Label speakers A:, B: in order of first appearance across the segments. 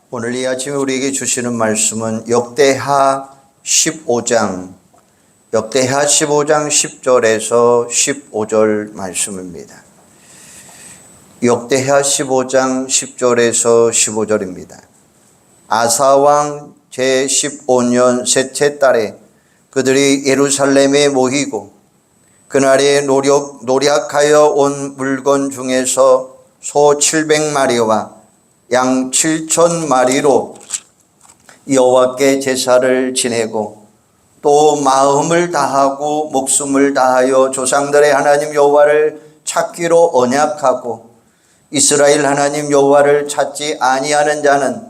A: 오늘 이 아침에 우리에게 주시는 말씀은 역대하 15장 10절에서 15절 말씀입니다. 역대하 15장 10절에서 15절입니다. 아사왕 제15년 셋째 달에 그들이 예루살렘에 모이고 그날에 노력하여 온 물건 중에서 소 700마리와 양 7,000마리로 여호와께 제사를 지내고 또 마음을 다하고 목숨을 다하여 조상들의 하나님 여호와를 찾기로 언약하고 이스라엘 하나님 여호와를 찾지 아니하는 자는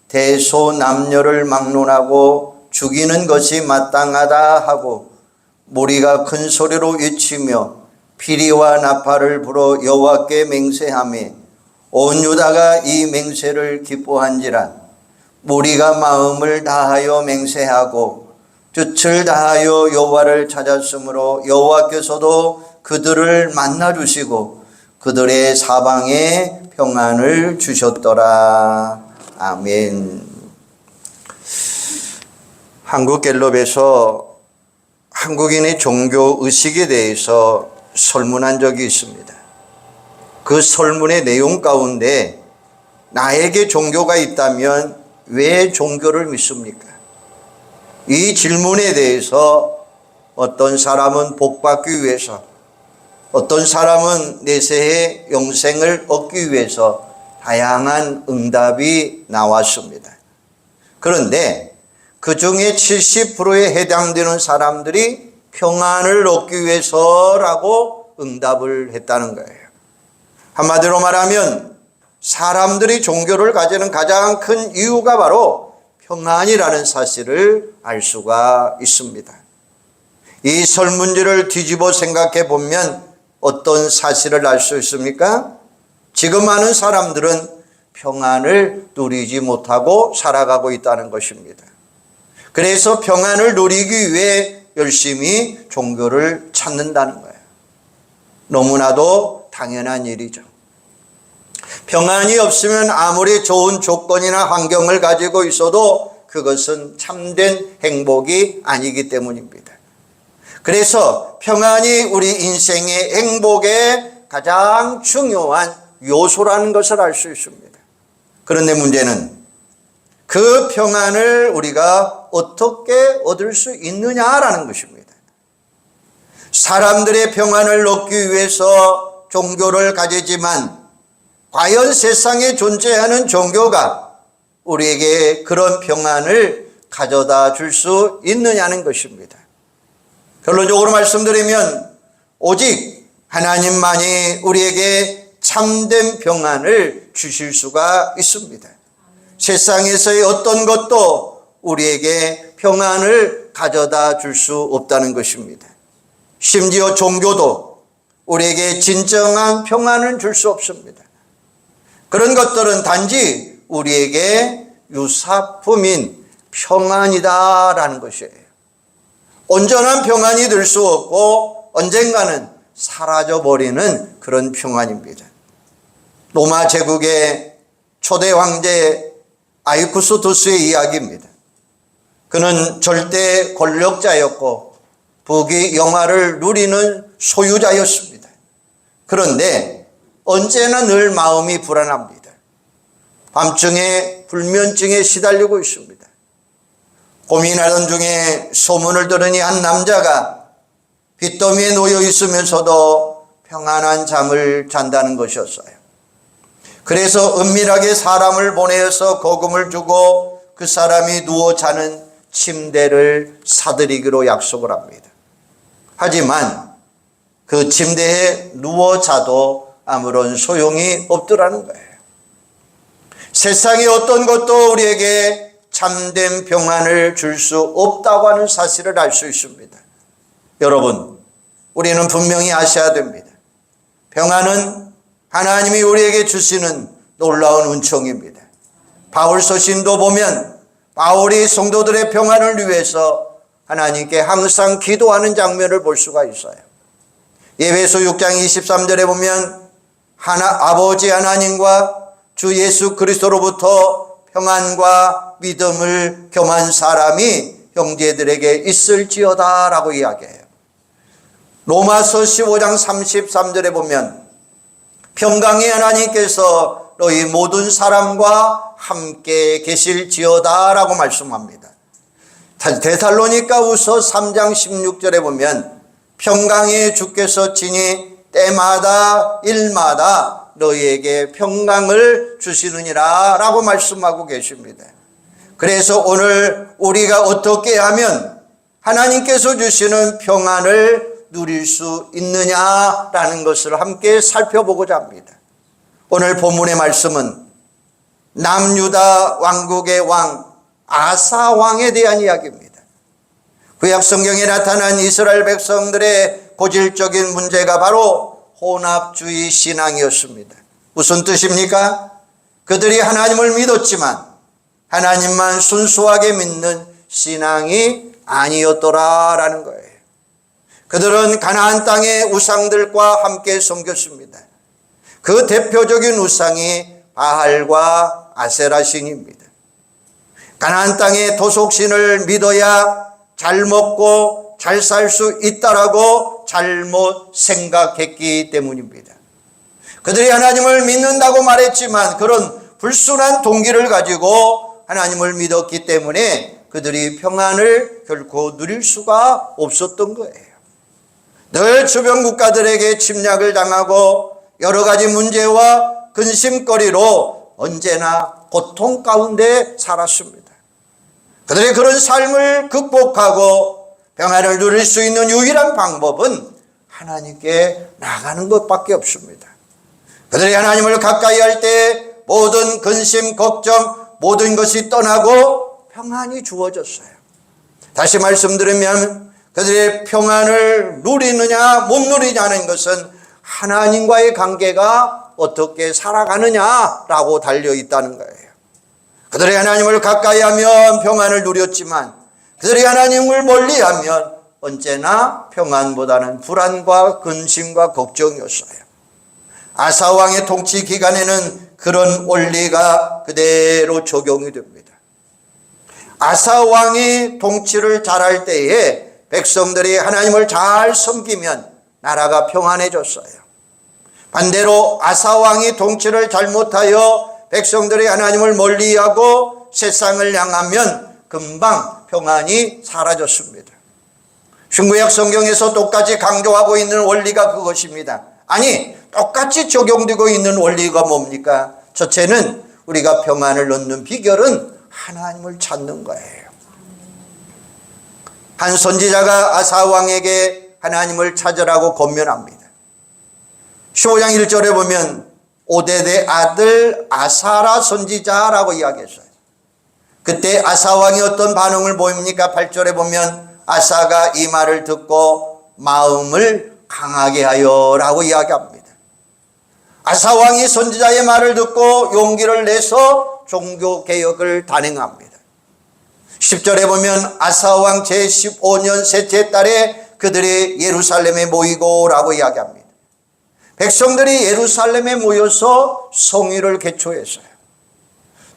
A: 대소남녀를 막론하고 죽이는 것이 마땅하다 하고 무리가 큰 소리로 외치며 피리와 나팔을 불어 여호와께 맹세하며 온 유다가 이 맹세를 기뻐한지라. 무리가 마음을 다하여 맹세하고 뜻을 다하여 여호와를 찾았으므로 여호와께서도 그들을 만나 주시고 그들의 사방에 평안을 주셨더라. 아멘. 한국갤럽에서 한국인의 종교 의식에 대해서 설문한 적이 있습니다. 그 설문의 내용 가운데 나에게 종교가 있다면 왜 종교를 믿습니까? 이 질문에 대해서 어떤 사람은 복받기 위해서, 어떤 사람은 내세의 영생을 얻기 위해서 다양한 응답이 나왔습니다. 그런데 그 중에 70%에 해당되는 사람들이 평안을 얻기 위해서라고 응답을 했다는 거예요. 한마디로 말하면 사람들이 종교를 가지는 가장 큰 이유가 바로 평안이라는 사실을 알 수가 있습니다. 이 설문지를 뒤집어 생각해 보면 어떤 사실을 알 수 있습니까? 지금 많은 사람들은 평안을 누리지 못하고 살아가고 있다는 것입니다. 그래서 평안을 누리기 위해 열심히 종교를 찾는다는 거예요. 너무나도 당연한 일이죠. 평안이 없으면 아무리 좋은 조건이나 환경을 가지고 있어도 그것은 참된 행복이 아니기 때문입니다. 그래서 평안이 우리 인생의 행복의 가장 중요한 요소라는 것을 알 수 있습니다. 그런데 문제는 그 평안을 우리가 어떻게 얻을 수 있느냐라는 것입니다. 사람들의 평안을 얻기 위해서 종교를 가지지만 과연 세상에 존재하는 종교가 우리에게 그런 평안을 가져다 줄 수 있느냐는 것입니다. 결론적으로 말씀드리면 오직 하나님만이 우리에게 참된 평안을 주실 수가 있습니다. 세상에서의 어떤 것도 우리에게 평안을 가져다 줄 수 없다는 것입니다. 심지어 종교도 우리에게 진정한 평안을 줄 수 없습니다. 그런 것들은 단지 우리에게 유사품인 평안이다라는 것이에요. 온전한 평안이 될 수 없고 언젠가는 사라져버리는 그런 평안입니다. 로마 제국의 초대 황제 아우구스투스의 이야기입니다. 그는 절대 권력자였고 부귀 영화를 누리는 소유자였습니다. 그런데 언제나 늘 마음이 불안합니다. 밤중에 불면증에 시달리고 있습니다. 고민하던 중에 소문을 들으니 한 남자가 빚더미에 놓여 있으면서도 평안한 잠을 잔다는 것이었어요. 그래서 은밀하게 사람을 보내어서 거금을 주고 그 사람이 누워 자는 침대를 사들이기로 약속을 합니다. 하지만 그 침대에 누워 자도 아무런 소용이 없더라는 거예요. 세상의 어떤 것도 우리에게 참된 평안을 줄 수 없다고 하는 사실을 알 수 있습니다. 여러분, 우리는 분명히 아셔야 됩니다. 평안은 하나님이 우리에게 주시는 놀라운 은총입니다. 바울 서신도 보면 바울이 성도들의 평안을 위해서 하나님께 항상 기도하는 장면을 볼 수가 있어요. 에베소 6장 23절에 보면 아버지 하나님과 주 예수 그리스도로부터 평안과 믿음을 겸한 사람이 형제들에게 있을지어다 라고 이야기해요. 로마서 15장 33절에 보면 평강의 하나님께서 너희 모든 사람과 함께 계실지어다 라고 말씀합니다. 데살로니가후서 3장 16절에 보면 평강의 주께서 친히 때마다 일마다 너희에게 평강을 주시느니라 라고 말씀하고 계십니다. 그래서 오늘 우리가 어떻게 하면 하나님께서 주시는 평안을 누릴 수 있느냐라는 것을 함께 살펴보고자 합니다. 오늘 본문의 말씀은 남유다 왕국의 왕 아사 왕에 대한 이야기입니다. 구약 성경에 나타난 이스라엘 백성들의 고질적인 문제가 바로 혼합주의 신앙이었습니다. 무슨 뜻입니까? 그들이 하나님을 믿었지만 하나님만 순수하게 믿는 신앙이 아니었더라라는 거예요. 그들은 가나안 땅의 우상들과 함께 섬겼습니다. 그 대표적인 우상이 바알과 아세라 신입니다. 가나안 땅의 토속신을 믿어야 잘 먹고 잘 살 수 있다라고 잘못 생각했기 때문입니다. 그들이 하나님을 믿는다고 말했지만 그런 불순한 동기를 가지고 하나님을 믿었기 때문에 그들이 평안을 결코 누릴 수가 없었던 거예요. 늘 주변 국가들에게 침략을 당하고 여러 가지 문제와 근심거리로 언제나 고통 가운데 살았습니다. 그들의 그런 삶을 극복하고 평안을 누릴 수 있는 유일한 방법은 하나님께 나가는 것밖에 없습니다. 그들이 하나님을 가까이 할 때 모든 근심, 걱정, 모든 것이 떠나고 평안이 주어졌어요. 다시 말씀드리면 그들의 평안을 누리느냐 못 누리냐는 것은 하나님과의 관계가 어떻게 살아가느냐라고 달려있다는 거예요. 그들이 하나님을 가까이 하면 평안을 누렸지만 그들이 하나님을 멀리하면 언제나 평안보다는 불안과 근심과 걱정이었어요. 아사 왕의 통치 기간에는 그런 원리가 그대로 적용이 됩니다. 아사 왕이 통치를 잘할 때에 백성들이 하나님을 잘 섬기면 나라가 평안해졌어요. 반대로 아사 왕이 통치를 잘못하여 백성들이 하나님을 멀리하고 세상을 향하면 금방 평안이 사라졌습니다. 신구약 성경에서 똑같이 강조하고 있는 원리가 그것입니다. 아니, 똑같이 적용되고 있는 원리가 뭡니까? 첫째는 우리가 평안을 얻는 비결은 하나님을 찾는 거예요. 한 선지자가 아사 왕에게 하나님을 찾으라고 권면합니다. 15장 1절에 보면 오뎃의 아들 아사라 선지자라고 이야기했어요. 그때 아사 왕이 어떤 반응을 보입니까? 8절에 보면 아사가 이 말을 듣고 마음을 강하게 하여 라고 이야기합니다. 아사 왕이 선지자의 말을 듣고 용기를 내서 종교개혁을 단행합니다. 10절에 보면 아사 왕 제15년 셋째 달에 그들이 예루살렘에 모이고 라고 이야기합니다. 백성들이 예루살렘에 모여서 성회를 개최했어요.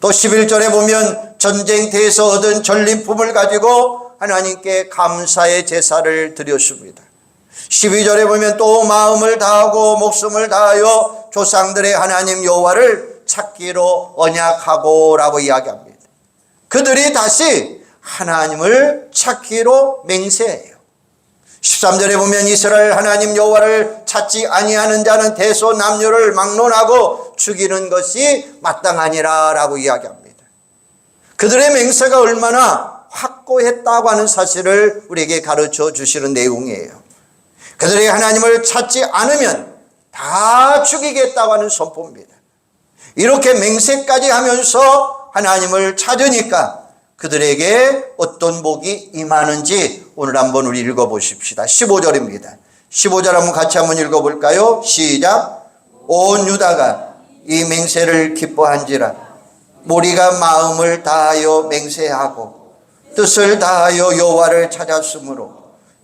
A: 또 11절에 보면 전쟁터에서 얻은 전리품을 가지고 하나님께 감사의 제사를 드렸습니다. 12절에 보면 또 마음을 다하고 목숨을 다하여 조상들의 하나님 여호와를 찾기로 언약하고 라고 이야기합니다. 그들이 다시 하나님을 찾기로 맹세해요. 13절에 보면 이스라엘 하나님 여호와를 찾지 아니하는 자는 대소남녀를 막론하고 죽이는 것이 마땅하니라 라고 이야기합니다. 그들의 맹세가 얼마나 확고했다고 하는 사실을 우리에게 가르쳐 주시는 내용이에요. 그들이 하나님을 찾지 않으면 다 죽이겠다고 하는 선포입니다. 이렇게 맹세까지 하면서 하나님을 찾으니까 그들에게 어떤 복이 임하는지 오늘 한번 우리 읽어보십시다. 15절입니다. 15절 한번 같이 한번 읽어볼까요? 시작. 온 유다가 이 맹세를 기뻐한지라 우리가 마음을 다하여 맹세하고 뜻을 다하여 여호와를 찾았으므로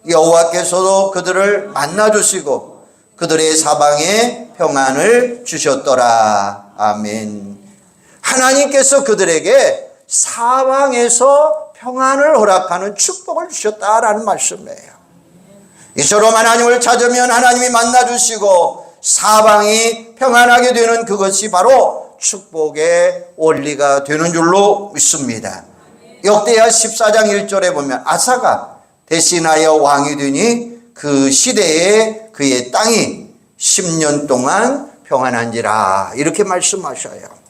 A: 여호와께서도 그들을 만나주시고 그들의 사방에 평안을 주셨더라. 아멘. 하나님께서 그들에게 사방에서 평안을 허락하는 축복을 주셨다라는 말씀이에요. 이처럼 하나님을 찾으면 하나님이 만나주시고 사방이 평안하게 되는 그것이 바로 축복의 원리가 되는 줄로 믿습니다. 역대하 14장 1절에 보면 아사가 대신하여 왕이 되니 그 시대에 그의 땅이 10년 동안 평안한지라 이렇게 말씀하셔요.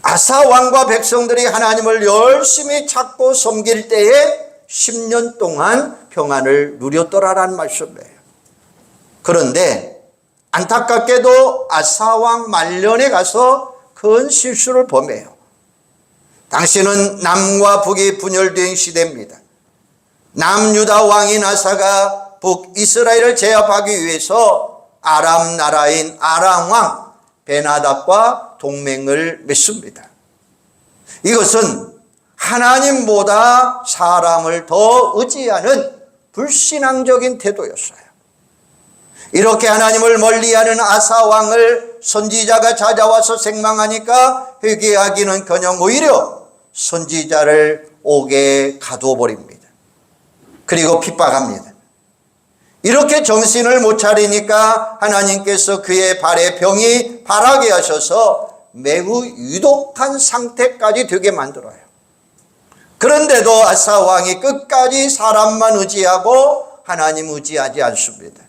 A: 아사 왕과 백성들이 하나님을 열심히 찾고 섬길 때에 10년 동안 평안을 누렸더라라는 말씀이에요. 그런데 안타깝게도 아사 왕 말년에 가서 큰 실수를 범해요. 당시는 남과 북이 분열된 시대입니다. 남유다 왕인 아사가 북이스라엘을 제압하기 위해서 아람 나라인 아람 왕 베나답과 동맹을 맺습니다. 이것은 하나님보다 사람을 더 의지하는 불신앙적인 태도였어요. 이렇게 하나님을 멀리하는 아사 왕을 선지자가 찾아와서 책망하니까 회개하기는커녕 오히려 선지자를 옥에 가두어버립니다. 그리고 핍박합니다. 이렇게 정신을 못 차리니까 하나님께서 그의 발에 병이 발하게 하셔서 매우 유독한 상태까지 되게 만들어요. 그런데도 아사 왕이 끝까지 사람만 의지하고 하나님 의지하지 않습니다.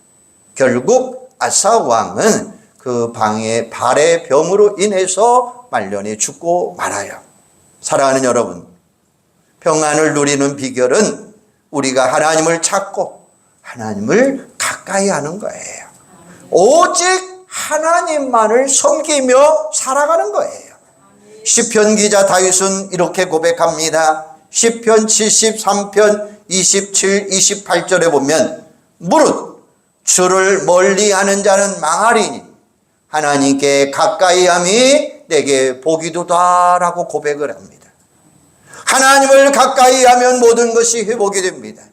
A: 결국 아사 왕은 그 발의 병으로 인해서 말년에 죽고 말아요. 사랑하는 여러분, 평안을 누리는 비결은 우리가 하나님을 찾고 하나님을 가까이 하는 거예요. 오직 하나님만을 섬기며 살아가는 거예요. 시편 기자 다윗은 이렇게 고백합니다. 시편 73편 27, 28절에 보면 무릇 주를 멀리하는 자는 망하리니 하나님께 가까이함이 내게 복이도다라고 고백을 합니다. 하나님을 가까이 하면 모든 것이 회복이 됩니다.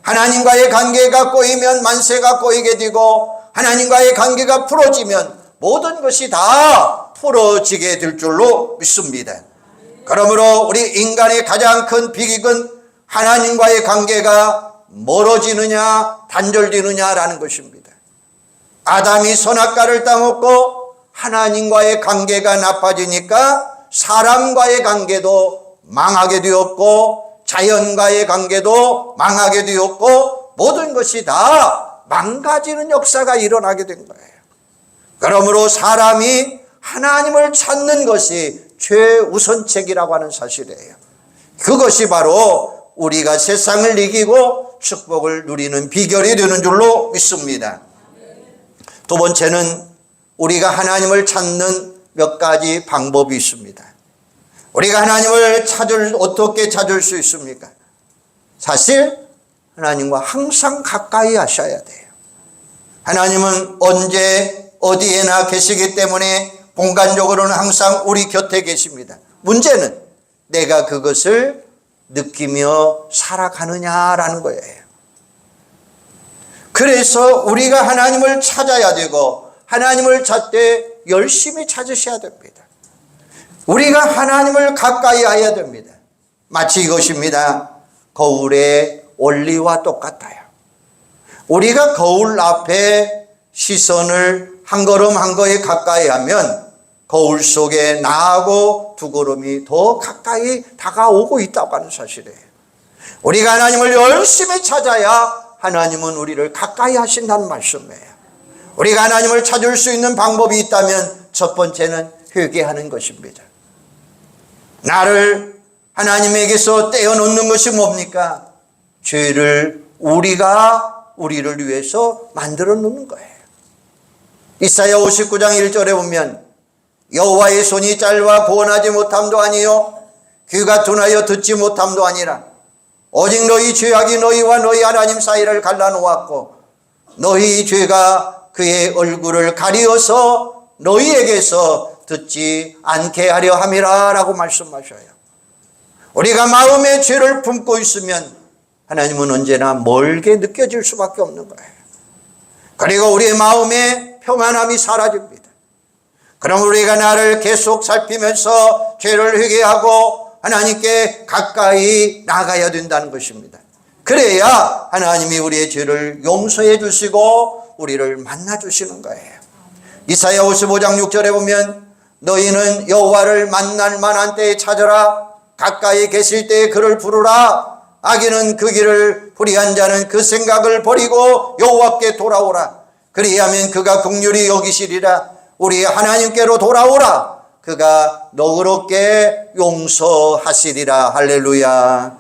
A: 하나님과의 관계가 꼬이면 만세가 꼬이게 되고 하나님과의 관계가 풀어지면 모든 것이 다 풀어지게 될 줄로 믿습니다. 그러므로 우리 인간의 가장 큰 비극은 하나님과의 관계가 멀어지느냐 단절되느냐라는 것입니다. 아담이 선악과를 따먹고 하나님과의 관계가 나빠지니까 사람과의 관계도 망하게 되었고 자연과의 관계도 망하게 되었고 모든 것이 다 망가지는 역사가 일어나게 된 거예요. 그러므로 사람이 하나님을 찾는 것이 최우선책이라고 하는 사실이에요. 그것이 바로 우리가 세상을 이기고 축복을 누리는 비결이 되는 줄로 믿습니다. 두 번째는 우리가 하나님을 찾는 몇 가지 방법이 있습니다. 우리가 하나님을 어떻게 찾을 수 있습니까? 사실 하나님과 항상 가까이 하셔야 돼요. 하나님은 언제 어디에나 계시기 때문에 공간적으로는 항상 우리 곁에 계십니다. 문제는 내가 그것을 느끼며 살아가느냐라는 거예요. 그래서 우리가 하나님을 찾아야 되고 하나님을 찾되 열심히 찾으셔야 됩니다. 우리가 하나님을 가까이 해야 됩니다. 마치 이것입니다. 거울의 원리와 똑같아요. 우리가 거울 앞에 시선을 한 걸음 한 거에 가까이 하면 거울 속에 나하고 두 걸음이 더 가까이 다가오고 있다고 하는 사실이에요. 우리가 하나님을 열심히 찾아야 하나님은 우리를 가까이 하신다는 말씀이에요. 우리가 하나님을 찾을 수 있는 방법이 있다면 첫 번째는 회개하는 것입니다. 나를 하나님에게서 떼어놓는 것이 뭡니까? 죄를 우리를 위해서 만들어 놓는 거예요. 이사야 59장 1절에 보면 여호와의 손이 짧아 구원하지 못함도 아니요 귀가 둔하여 듣지 못함도 아니라 오직 너희 죄악이 너희와 너희 하나님 사이를 갈라놓았고 너희 죄가 그의 얼굴을 가리어서 너희에게서 듣지 않게 하려 함이라 라고 말씀하셔요. 우리가 마음에 죄를 품고 있으면 하나님은 언제나 멀게 느껴질 수밖에 없는 거예요. 그리고 우리의 마음에 평안함이 사라집니다. 그럼 우리가 나를 계속 살피면서 죄를 회개하고 하나님께 가까이 나가야 된다는 것입니다. 그래야 하나님이 우리의 죄를 용서해 주시고 우리를 만나 주시는 거예요. 이사야 55장 6절에 보면 너희는 여호와를 만날 만한 때에 찾으라. 가까이 계실 때에 그를 부르라. 악인은 그 길을 불의한 자는 그 생각을 버리고 여호와께 돌아오라. 그리하면 그가 긍휼히 여기시리라. 우리 하나님께로 돌아오라. 그가 너그럽게 용서하시리라. 할렐루야.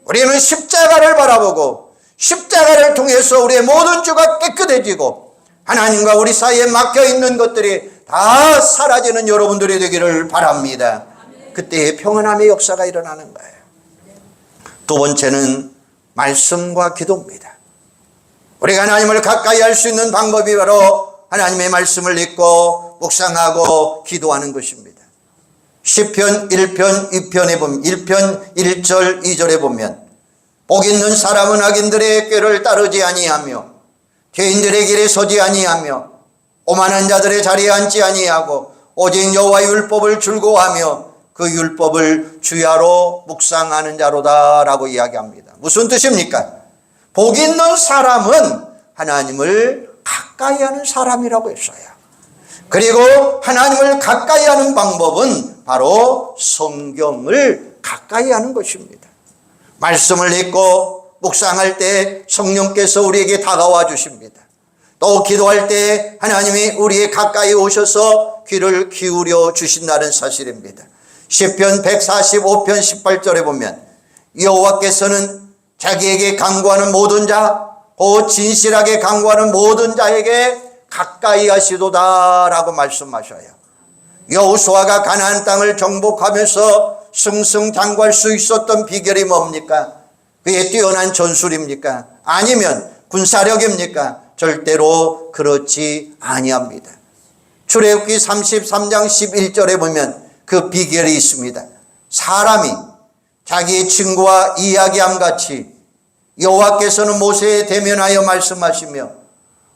A: 우리는 십자가를 바라보고 십자가를 통해서 우리의 모든 죄가 깨끗해지고 하나님과 우리 사이에 막혀있는 것들이 다 사라지는 여러분들이 되기를 바랍니다. 그때의 평안함의 역사가 일어나는 거예요. 두 번째는 말씀과 기도입니다. 우리가 하나님을 가까이 할 수 있는 방법이 바로 하나님의 말씀을 읽고 묵상하고 기도하는 것입니다. 시편 1편 2편에 보면 1편 1절 2절에 보면 복 있는 사람은 악인들의 꾀를 따르지 아니하며 죄인들의 길에 서지 아니하며 오만한 자들의 자리에 앉지 아니하고 오직 여호와의 율법을 즐거워하며 그 율법을 주야로 묵상하는 자로다 라고 이야기합니다. 무슨 뜻입니까? 복 있는 사람은 하나님을 가까이 하는 사람이라고 했어요. 그리고 하나님을 가까이 하는 방법은 바로 성경을 가까이 하는 것입니다. 말씀을 읽고 묵상할 때 성령께서 우리에게 다가와 주십니다. 또 기도할 때 하나님이 우리의 가까이 오셔서 귀를 기울여 주신다는 사실입니다. 시편 145편 18절에 보면 여호와께서는 자기에게 간구하는 모든 자, 곧 진실하게 간구하는 모든 자에게 가까이 하시도다 라고 말씀하셔요. 여호수아가 가나안 땅을 정복하면서 승승장구할 수 있었던 비결이 뭡니까? 그의 뛰어난 전술입니까? 아니면 군사력입니까? 절대로 그렇지 아니합니다. 출애굽기 33장 11절에 보면 그 비결이 있습니다. 사람이 자기의 친구와 이야기함 같이 여호와께서는 모세에 대면하여 말씀하시며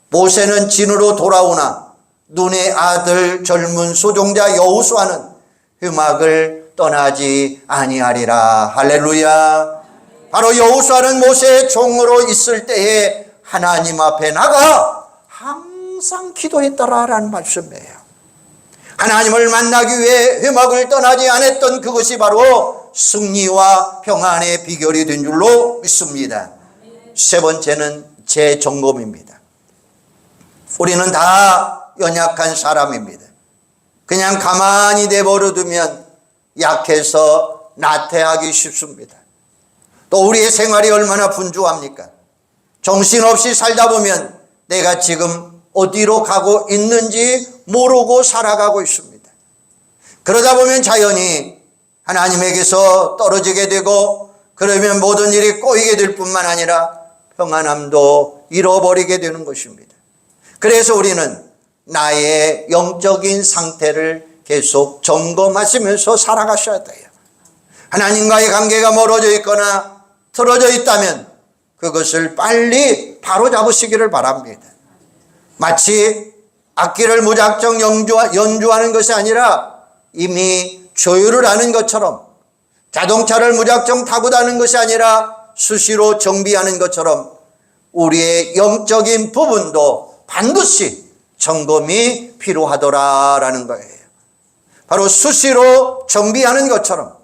A: 모세는 진으로 돌아오나 눈의 아들 젊은 소종자 여호수아는 흠악을 떠나지 아니하리라. 할렐루야. 바로 여호수아는 모세의 종으로 있을 때에 하나님 앞에 나가 항상 기도했더라라는 말씀이에요. 하나님을 만나기 위해 흠악을 떠나지 않았던 그것이 바로 승리와 평안의 비결이 된 줄로 믿습니다. 세 번째는 재점검입니다. 우리는 다 연약한 사람입니다. 그냥 가만히 내버려 두면 약해서 나태하기 쉽습니다. 또 우리의 생활이 얼마나 분주합니까? 정신없이 살다 보면 내가 지금 어디로 가고 있는지 모르고 살아가고 있습니다. 그러다 보면 자연히 하나님에게서 떨어지게 되고 그러면 모든 일이 꼬이게 될 뿐만 아니라 평안함도 잃어버리게 되는 것입니다. 그래서 우리는 나의 영적인 상태를 계속 점검하시면서 살아가셔야 돼요. 하나님과의 관계가 멀어져 있거나 틀어져 있다면 그것을 빨리 바로잡으시기를 바랍니다. 마치 악기를 무작정 연주하는 것이 아니라 이미 조율을 하는 것처럼, 자동차를 무작정 타고 다니는 것이 아니라 수시로 정비하는 것처럼 우리의 영적인 부분도 반드시 점검이 필요하더라라는 거예요. 바로 수시로 정비하는 것처럼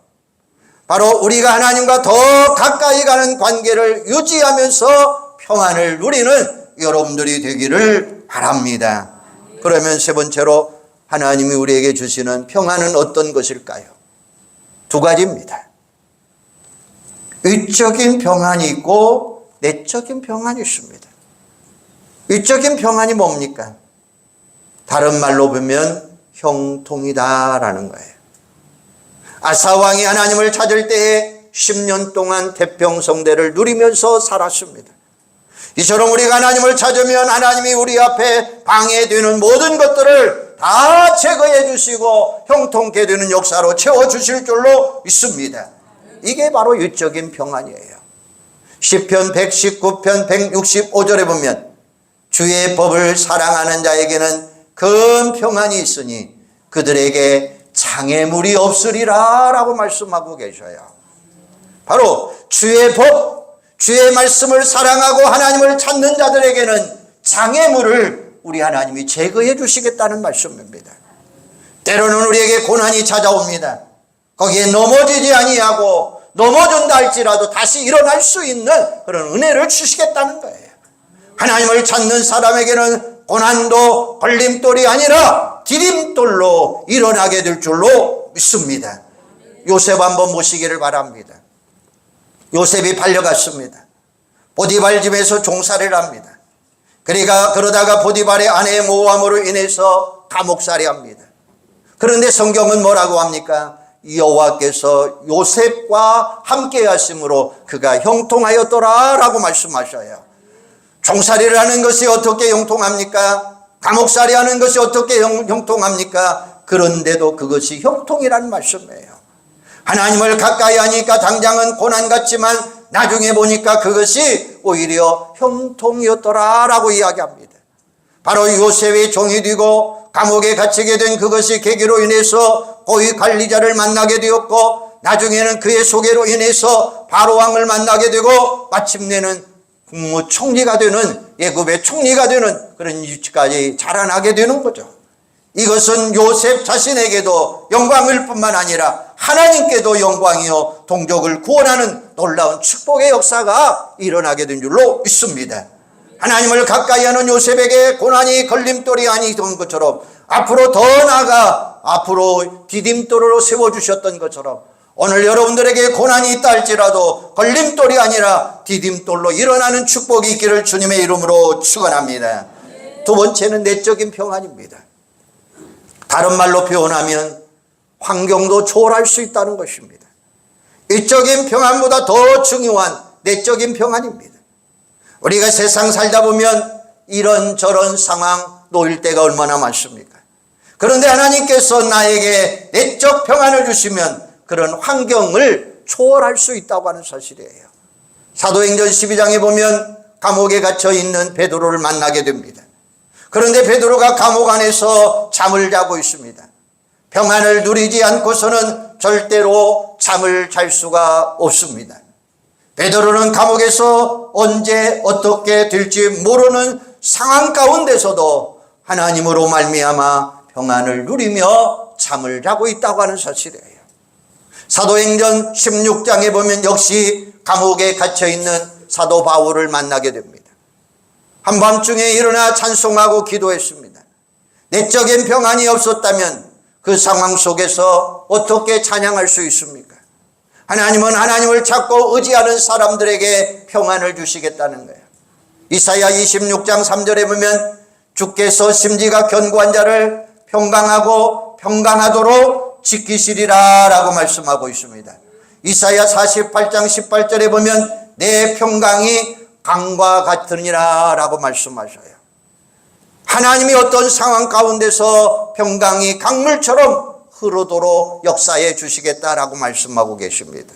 A: 바로 우리가 하나님과 더 가까이 가는 관계를 유지하면서 평안을 누리는 여러분들이 되기를 바랍니다. 그러면 세 번째로 하나님이 우리에게 주시는 평안은 어떤 것일까요? 두 가지입니다. 위적인 평안이 있고 내적인 평안이 있습니다. 위적인 평안이 뭡니까? 다른 말로 보면 형통이다라는 거예요. 아사왕이 하나님을 찾을 때에 10년 동안 태평성대를 누리면서 살았습니다. 이처럼 우리가 하나님을 찾으면 하나님이 우리 앞에 방해되는 모든 것들을 다 제거해 주시고 형통케 되는 역사로 채워주실 줄로 믿습니다. 이게 바로 유적인 평안이에요. 시편 119편 165절에 보면 주의 법을 사랑하는 자에게는 큰 평안이 있으니 그들에게 장애물이 없으리라 라고 말씀하고 계셔요. 바로 주의 법, 주의 말씀을 사랑하고 하나님을 찾는 자들에게는 장애물을 우리 하나님이 제거해 주시겠다는 말씀입니다. 때로는 우리에게 고난이 찾아옵니다. 거기에 넘어지지 아니하고 넘어진다 할지라도 다시 일어날 수 있는 그런 은혜를 주시겠다는 거예요. 하나님을 찾는 사람에게는 고난도 걸림돌이 아니라 디딤돌로 일어나게 될 줄로 믿습니다. 요셉 한번 보시기를 바랍니다. 요셉이 팔려갔습니다. 보디발 집에서 종살이를 합니다. 그러다가 보디발의 아내의 모함으로 인해서 감옥살이 합니다. 그런데 성경은 뭐라고 합니까? 여호와께서 요셉과 함께 하심으로 그가 형통하였더라 라고 말씀하셔요. 종살이를 하는 것이 어떻게 형통합니까? 감옥살이 하는 것이 어떻게 형통합니까? 그런데도 그것이 형통이라는 말씀이에요. 하나님을 가까이 하니까 당장은 고난 같지만 나중에 보니까 그것이 오히려 형통이었더라 라고 이야기합니다. 바로 요셉이 종이 되고 감옥에 갇히게 된 그것이 계기로 인해서 고위 관리자를 만나게 되었고, 나중에는 그의 소개로 인해서 바로왕을 만나게 되고, 마침내는 국무총리가 되는, 애굽의 총리가 되는 그런 위치까지 자라나게 되는 거죠. 이것은 요셉 자신에게도 영광일 뿐만 아니라 하나님께도 영광이요 동족을 구원하는 놀라운 축복의 역사가 일어나게 된 줄로 믿습니다. 하나님을 가까이 하는 요셉에게 고난이 걸림돌이 아니던 것처럼, 앞으로 더 나아가 앞으로 디딤돌로 세워주셨던 것처럼, 오늘 여러분들에게 고난이 있다 할지라도 걸림돌이 아니라 디딤돌로 일어나는 축복이 있기를 주님의 이름으로 축원합니다. 두 번째는 내적인 평안입니다. 다른 말로 표현하면 환경도 초월할 수 있다는 것입니다. 이적인 평안보다 더 중요한 내적인 평안입니다. 우리가 세상 살다 보면 이런저런 상황 놓일 때가 얼마나 많습니까? 그런데 하나님께서 나에게 내적 평안을 주시면 그런 환경을 초월할 수 있다고 하는 사실이에요. 사도행전 12장에 보면 감옥에 갇혀 있는 베드로를 만나게 됩니다. 그런데 베드로가 감옥 안에서 잠을 자고 있습니다. 평안을 누리지 않고서는 절대로 잠을 잘 수가 없습니다. 베드로는 감옥에서 언제 어떻게 될지 모르는 상황 가운데서도 하나님으로 말미암아 평안을 누리며 잠을 자고 있다고 하는 사실이에요. 사도행전 16장에 보면 역시 감옥에 갇혀있는 사도 바울을 만나게 됩니다. 한밤중에 일어나 찬송하고 기도했습니다. 내적인 평안이 없었다면 그 상황 속에서 어떻게 찬양할 수 있습니까? 하나님은 하나님을 찾고 의지하는 사람들에게 평안을 주시겠다는 거예요. 이사야 26장 3절에 보면 주께서 심지가 견고한 자를 평강하고 평강하도록 지키시리라 라고 말씀하고 있습니다. 이사야 48장 18절에 보면 내 평강이 강과 같으니라 라고 말씀하셔요. 하나님이 어떤 상황 가운데서 평강이 강물처럼 흐르도록 역사해 주시겠다라고 말씀하고 계십니다.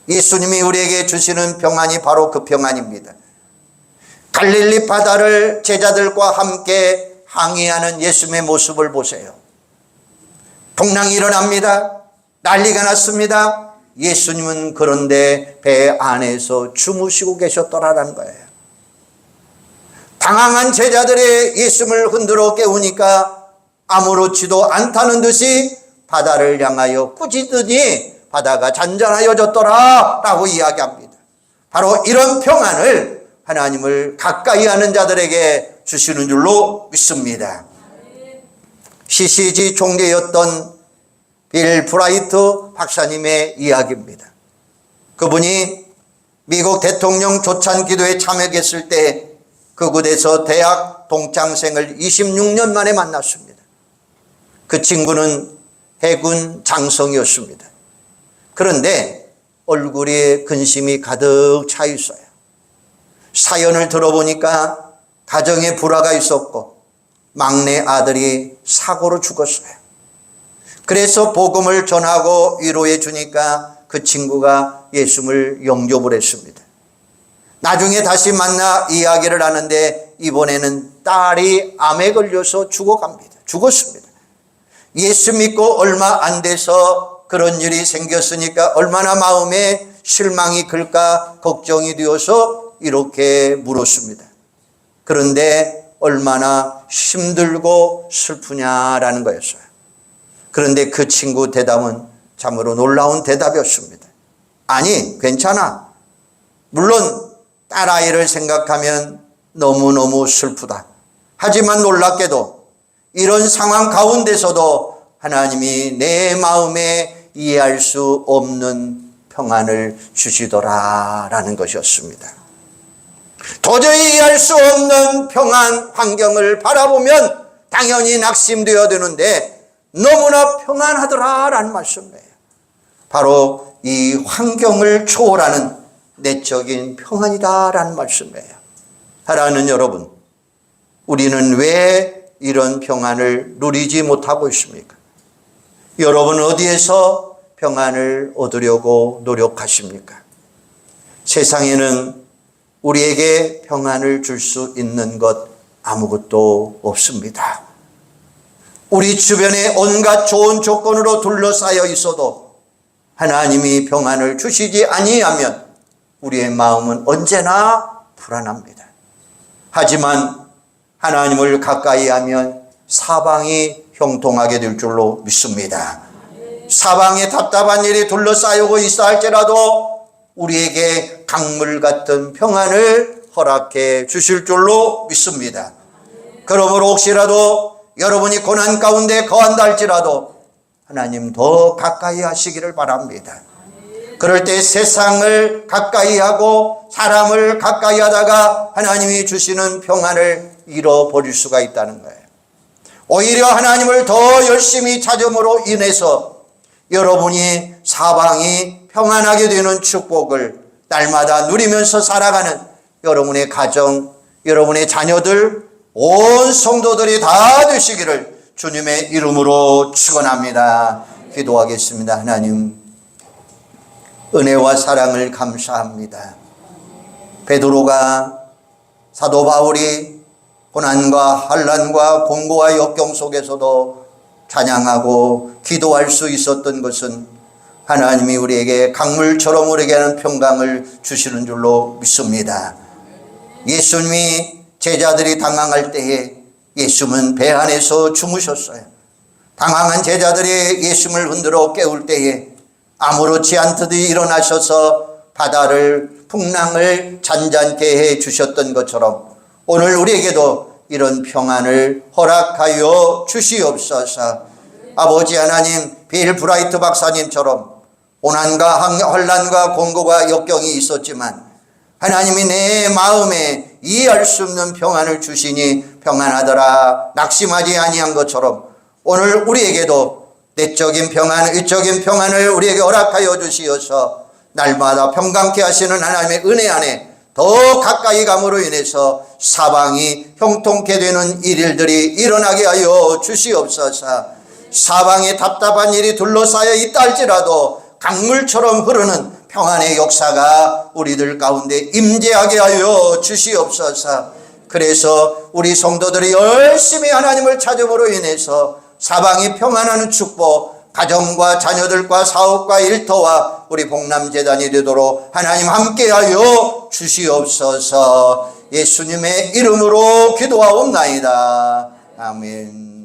A: 예수님이 우리에게 주시는 평안이 바로 그 평안입니다. 갈릴리 바다를 제자들과 함께 항해하는 예수님의 모습을 보세요. 풍랑이 일어납니다. 난리가 났습니다. 예수님은 그런데 배 안에서 주무시고 계셨더라라는 거예요. 당황한 제자들의 예수님을 흔들어 깨우니까 아무렇지도 않다는 듯이 바다를 향하여 꾸짖더니 바다가 잔잔하여졌더라 라고 이야기합니다. 바로 이런 평안을 하나님을 가까이 하는 자들에게 주시는 줄로 믿습니다. CCG 총재였던 빌 브라이트 박사님의 이야기입니다. 그분이 미국 대통령 조찬 기도에 참여했을 때 그곳에서 대학 동창생을 26년 만에 만났습니다. 그 친구는 해군 장성이었습니다. 그런데 얼굴에 근심이 가득 차 있어요. 사연을 들어보니까 가정에 불화가 있었고 막내 아들이 사고로 죽었어요. 그래서 복음을 전하고 위로해 주니까 그 친구가 예수님을 영접을 했습니다. 나중에 다시 만나 이야기를 하는데 이번에는 딸이 암에 걸려서 죽었습니다. 예수 믿고 얼마 안 돼서 그런 일이 생겼으니까 얼마나 마음에 실망이 클까 걱정이 되어서 이렇게 물었습니다. 그런데 얼마나 힘들고 슬프냐라는 거였어요. 그런데 그 친구 대답은 참으로 놀라운 대답이었습니다. 아니, 괜찮아. 물론 딸아이를 생각하면 너무너무 슬프다. 하지만 놀랍게도 이런 상황 가운데서도 하나님이 내 마음에 이해할 수 없는 평안을 주시더라라는 것이었습니다. 도저히 이해할 수 없는 평안 환경을 바라보면 당연히 낙심되어야 되는데 너무나 평안하더라라는 말씀이에요. 바로 이 환경을 초월하는 내적인 평안이다라는 말씀이에요. 사랑하는 여러분, 우리는 왜 이런 평안을 누리지 못하고 있습니까? 여러분 어디에서 평안을 얻으려고 노력하십니까? 세상에는 우리에게 평안을 줄 수 있는 것 아무것도 없습니다. 우리 주변에 온갖 좋은 조건으로 둘러싸여 있어도 하나님이 평안을 주시지 아니하면 우리의 마음은 언제나 불안합니다. 하지만 하나님을 가까이 하면 사방이 형통하게 될 줄로 믿습니다. 사방에 답답한 일이 둘러싸이고 있어 할지라도 우리에게 강물 같은 평안을 허락해 주실 줄로 믿습니다. 그러므로 혹시라도 여러분이 고난 가운데 거한다 할지라도 하나님 더 가까이 하시기를 바랍니다. 그럴 때 세상을 가까이 하고 사람을 가까이 하다가 하나님이 주시는 평안을 잃어버릴 수가 있다는 거예요. 오히려 하나님을 더 열심히 찾음으로 인해서 여러분이 사방이 평안하게 되는 축복을 날마다 누리면서 살아가는 여러분의 가정, 여러분의 자녀들, 온 성도들이 다 되시기를 주님의 이름으로 축원합니다. 기도하겠습니다. 하나님, 은혜와 사랑을 감사합니다. 베드로가, 사도 바울이 고난과 환난과 공고와 역경 속에서도 찬양하고 기도할 수 있었던 것은 하나님이 우리에게 강물처럼 우리에게 하는 평강을 주시는 줄로 믿습니다. 예수님이 제자들이 당황할 때에 예수님은 배 안에서 주무셨어요. 당황한 제자들이 예수님을 흔들어 깨울 때에 아무렇지 않듯 일어나셔서 바다를, 풍랑을 잔잔케 해 주셨던 것처럼 오늘 우리에게도 이런 평안을 허락하여 주시옵소서. 아버지 하나님, 빌 브라이트 박사님처럼 고난과 환난과 공고가 역경이 있었지만 하나님이 내 마음에 이해할 수 없는 평안을 주시니 평안하더라 낙심하지 아니한 것처럼 오늘 우리에게도 내적인 평안, 의적인 평안을 우리에게 허락하여 주시어서 날마다 평강케 하시는 하나님의 은혜 안에 더 가까이 감으로 인해서 사방이 형통케 되는 일들이 일어나게 하여 주시옵소서. 사방에 답답한 일이 둘러싸여 있다 할지라도 강물처럼 흐르는 평안의 역사가 우리들 가운데 임재하게 하여 주시옵소서. 그래서 우리 성도들이 열심히 하나님을 찾음으로 인해서 사방이 평안하는 축복, 가정과 자녀들과 사업과 일터와 우리 복남재단이 되도록 하나님 함께하여 주시옵소서. 예수님의 이름으로 기도하옵나이다. 아멘.